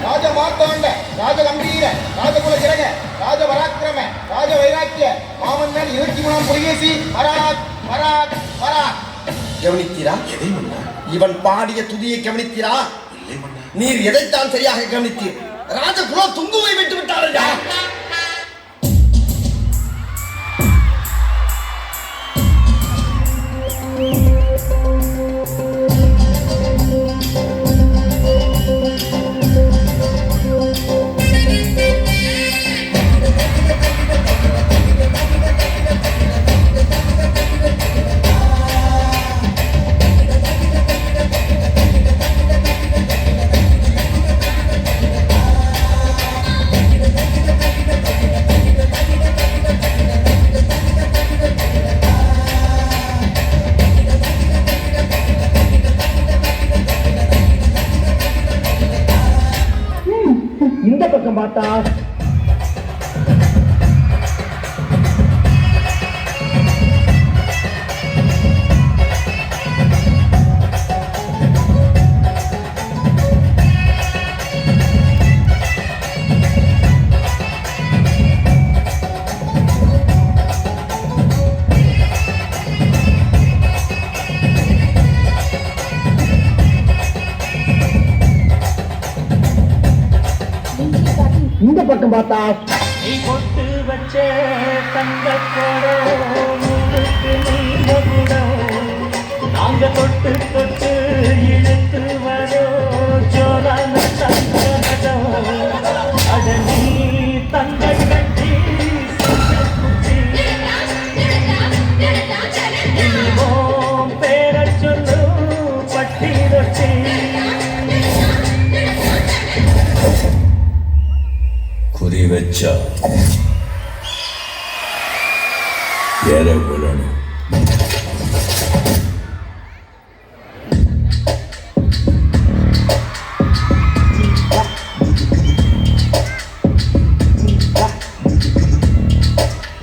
ராஜ மார்த்தாண்ட ராஜ கம்பீர ராஜகுல ஜனக ராஜ பராக்கிரம ராஜ வைராக்கிய மாமன்னன் 23ஆம் புலிகேசி மராக் மராக் மராக். கவனித்தீரா? எதை மன்னா? இவன் பாடிய துதியை கவனித்தீரா? இல்லை மன்னா. நீர் எதைத்தான் சரியாக கவனித்தீர்? ராஜகுலம் துங்குவை விட்டு விட்டாரையா? இந்த பக்கம் பார்த்தா இந்த பக்கம் பார்த்தா நீ பொட்டு வச்ச தங்கக்கோட முழுக்கு நீங்க கூட நாங்க தொட்டு தொட்டு இழுத்து வரோ ஜோரான தங்கடம் அட நீ தங்க கட்டி இனிமோம் பேர சொல்லு பட்டி ரொட்டி குறி வச்சா எதை விடணும்?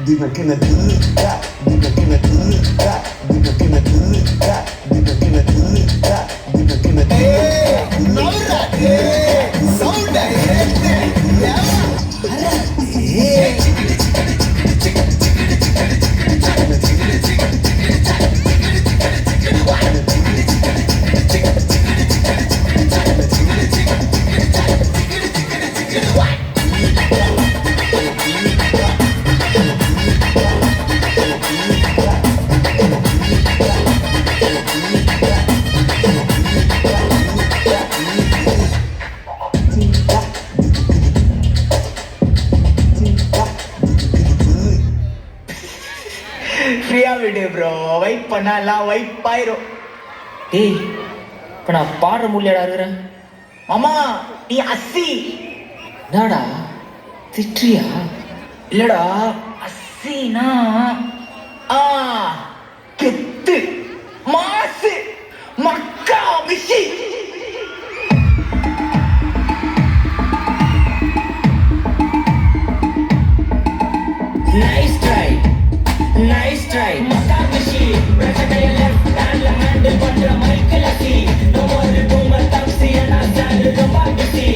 Diga que me gusta, diga que me gusta, diga que me gusta, diga que me gusta, diga que me ஃப்ரீயா விடு ப்ரோ, வைப் பண்ணலாம் வைப் ஆயிரும். டேய் இப்போ நான் பாடுற முடியலடா இருக்கிறேன். மாமா நீ அஸ்ஸி. என்னடா திட்றியா? இல்லடா அஸ்ஸினா கெத்து மாசு மக்கா மிஷி. நைஸ் ட்ரை நைஸ் ட்ரை மக்கா மிஷி. பிரச்சனைய லெஃப்ட் ஹேண்ட்ல ஹேண்டில் பண்ற மைக்கேல் அசி. No more boomer taxi and ஆசால் ரொம்ப பிஸி.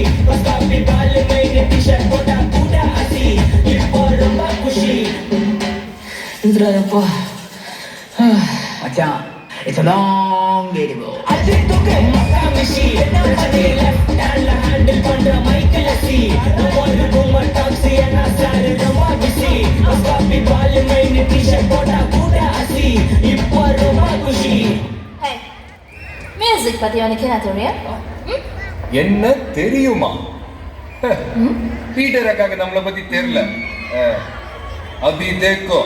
காபி பால் மெயின் டி-ஷர்ட் போட்டா கூட அசி. இப்போ ரொம்ப குஷி. இந்திரப்பா மச்சான், it's a long way to go. அஜி தூக்கு மக்கா மிஷி. பிரச்சனைய லெஃப்ட் ஹேண்ட்ல ஹேண்டில் பண்ற மைக்கேல் அசி. No more boomer taxi and ஆசால் ரொம்ப பிஸி. காபி பால் மெயின் டி-ஷர்ட் போட்டா கூட அசி. இப்போ ரொம்ப குஷி. ஹே, மியூசிக் பத்தி உனக்கு என்ன தெரியும்? என்ன தெரியுமா? பீட்டர் அக்காக்கு நம்மளை பத்தி தெரியல. அபி தேக்கோ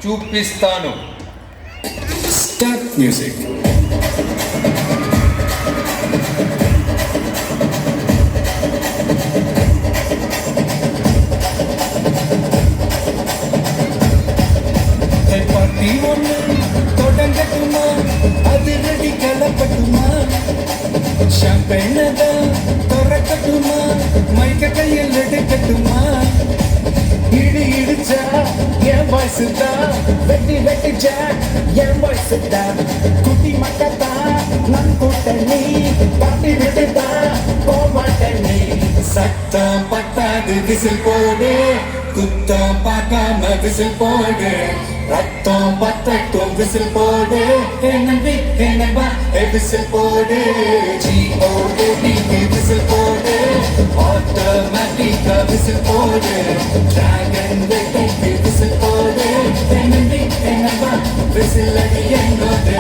చూపిస్తాను. Start music. పార్టీ ఒన్ను தொடங்கட்டுமா, அதிரடி கலப்பட்டுமா, ஷாம்பெயினத திறக்கட்டுமா, மைக்க கையில் எடுக்கட்டுமா, இடி இடிச்சா என் வாய்ஸ் தான், வெட்டி வெட்டிச்சா என் வாய்ஸ் தான், குட்டி மக்கத்தான் நம் கூட்டணி, பாட்டி விட்டுதான் போமாட்ட நீ. சத்தம் பத்தாது விசில் போடு குத்தம் பார்க்காம விசில் போடு ரத்தம் பத்தட்டும் விசில் போடு நம்பி என்னப்பா விசில் போடு ஜிஓடி விசில் போடு ஆட்டோமேட்டிக்கா விசில் போடு டிராகன் வெட்டிக்கு விசில் போடு நம்பி என்னப்பா விசில் அடி என்னோடு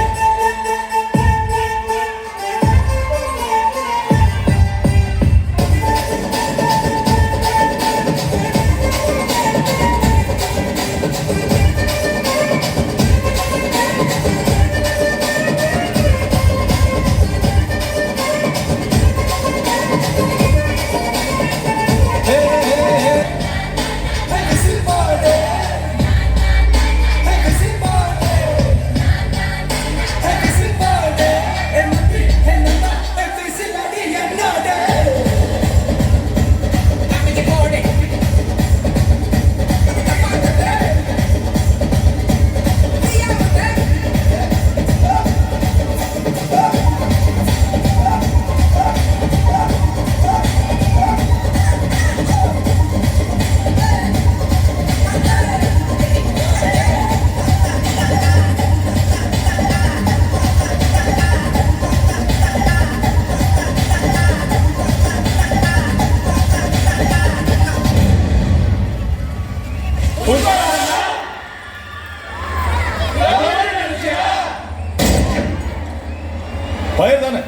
பயிர் தானே